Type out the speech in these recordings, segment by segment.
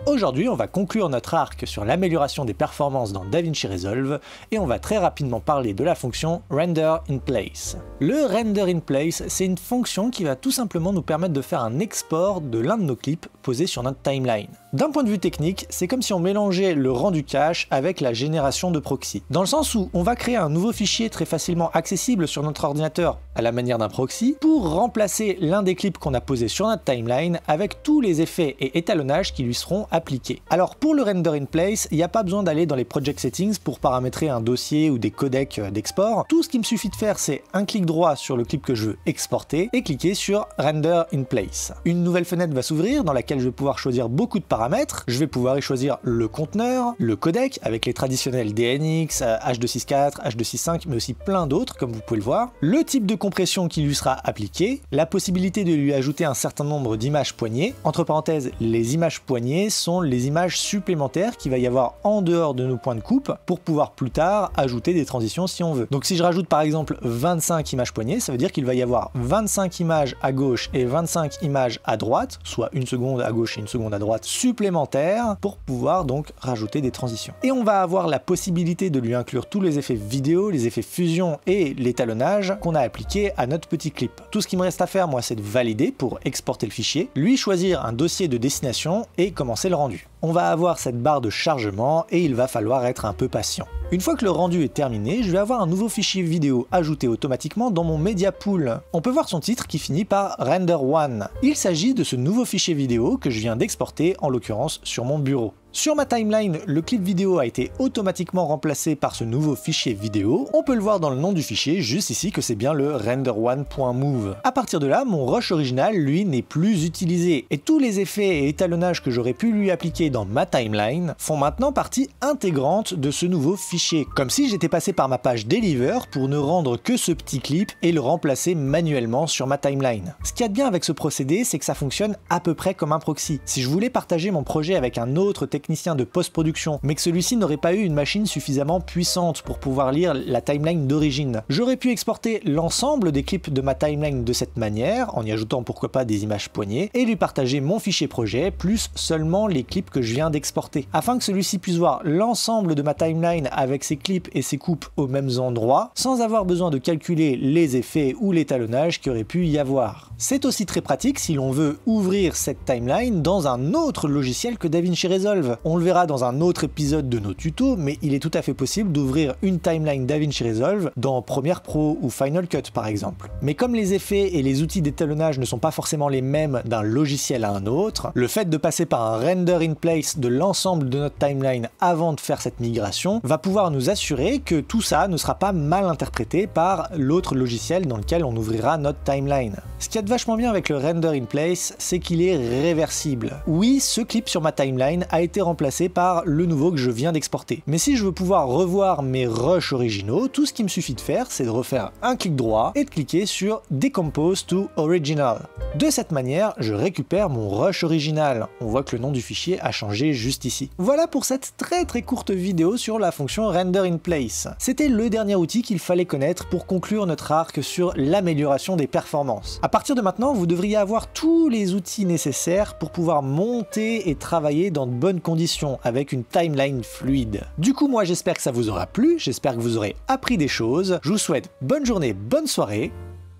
Aujourd'hui, on va conclure notre arc sur l'amélioration des performances dans DaVinci Resolve et on va très rapidement parler de la fonction Render in Place. Le Render in Place, c'est une fonction qui va tout simplement nous permettre de faire un export de l'un de nos clips posés sur notre timeline. D'un point de vue technique, c'est comme si on mélangeait le rendu cache avec la génération de proxy. Dans le sens où on va créer un nouveau fichier très facilement accessible sur notre ordinateur à la manière d'un proxy pour remplacer l'un des clips qu'on a posé sur notre timeline avec tous les effets et étalonnages qui lui seront appliqués. Alors pour le Render in Place, il n'y a pas besoin d'aller dans les Project Settings pour paramétrer un dossier ou des codecs d'export. Tout ce qu'il me suffit de faire, c'est un clic droit sur le clip que je veux exporter et cliquer sur Render in Place. Une nouvelle fenêtre va s'ouvrir dans laquelle je vais pouvoir choisir beaucoup de paramètres. Je vais pouvoir y choisir le conteneur, le codec avec les traditionnels DNX, H264, H265, mais aussi plein d'autres comme vous pouvez le voir, le type de compression qui lui sera appliqué, la possibilité de lui ajouter un certain nombre d'images poignées. Entre parenthèses, les images poignées sont les images supplémentaires qu'il va y avoir en dehors de nos points de coupe pour pouvoir plus tard ajouter des transitions si on veut. Donc si je rajoute par exemple 25 images poignées, ça veut dire qu'il va y avoir 25 images à gauche et 25 images à droite, soit une seconde à gauche et une seconde à droite supplémentaires pour pouvoir donc rajouter des transitions. Et on va avoir la possibilité de lui inclure tous les effets vidéo, les effets fusion et l'étalonnage qu'on a appliqué à notre petit clip. Tout ce qui me reste à faire moi, c'est de valider pour exporter le fichier, lui choisir un dossier de destination et commencer le rendu. On va avoir cette barre de chargement et il va falloir être un peu patient. Une fois que le rendu est terminé, je vais avoir un nouveau fichier vidéo ajouté automatiquement dans mon Media Pool. On peut voir son titre qui finit par Render 1. Il s'agit de ce nouveau fichier vidéo que je viens d'exporter, en l'occurrence sur mon bureau. Sur ma timeline, le clip vidéo a été automatiquement remplacé par ce nouveau fichier vidéo. On peut le voir dans le nom du fichier, juste ici, que c'est bien le render1.move. À partir de là, mon rush original, lui, n'est plus utilisé. Et tous les effets et étalonnages que j'aurais pu lui appliquer dans ma timeline font maintenant partie intégrante de ce nouveau fichier. Comme si j'étais passé par ma page Deliver pour ne rendre que ce petit clip et le remplacer manuellement sur ma timeline. Ce qu'il y a de bien avec ce procédé, c'est que ça fonctionne à peu près comme un proxy. Si je voulais partager mon projet avec un autre technicien de post-production, mais que celui-ci n'aurait pas eu une machine suffisamment puissante pour pouvoir lire la timeline d'origine, j'aurais pu exporter l'ensemble des clips de ma timeline de cette manière, en y ajoutant pourquoi pas des images poignées, et lui partager mon fichier projet, plus seulement les clips que je viens d'exporter, afin que celui-ci puisse voir l'ensemble de ma timeline avec ses clips et ses coupes aux mêmes endroits, sans avoir besoin de calculer les effets ou l'étalonnage qu'il aurait pu y avoir. C'est aussi très pratique si l'on veut ouvrir cette timeline dans un autre logiciel que DaVinci Resolve. On le verra dans un autre épisode de nos tutos, mais il est tout à fait possible d'ouvrir une timeline DaVinci Resolve dans Premiere Pro ou Final Cut par exemple. Mais comme les effets et les outils d'étalonnage ne sont pas forcément les mêmes d'un logiciel à un autre, le fait de passer par un render in place de l'ensemble de notre timeline avant de faire cette migration va pouvoir nous assurer que tout ça ne sera pas mal interprété par l'autre logiciel dans lequel on ouvrira notre timeline. Ce qu'il y a de vachement bien avec le render in place, c'est qu'il est réversible. Oui, ce clip sur ma timeline a été remplacé par le nouveau que je viens d'exporter. Mais si je veux pouvoir revoir mes rushs originaux, tout ce qu'il me suffit de faire, c'est de refaire un clic droit et de cliquer sur Decompose to Original. De cette manière, je récupère mon rush original. On voit que le nom du fichier a changé juste ici. Voilà pour cette très courte vidéo sur la fonction Render in Place. C'était le dernier outil qu'il fallait connaître pour conclure notre arc sur l'amélioration des performances. À partir de maintenant, vous devriez avoir tous les outils nécessaires pour pouvoir monter et travailler dans de bonnes conditions avec une timeline fluide. Du coup, moi j'espère que ça vous aura plu, j'espère que vous aurez appris des choses. Je vous souhaite bonne journée, bonne soirée.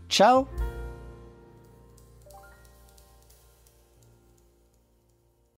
Ciao!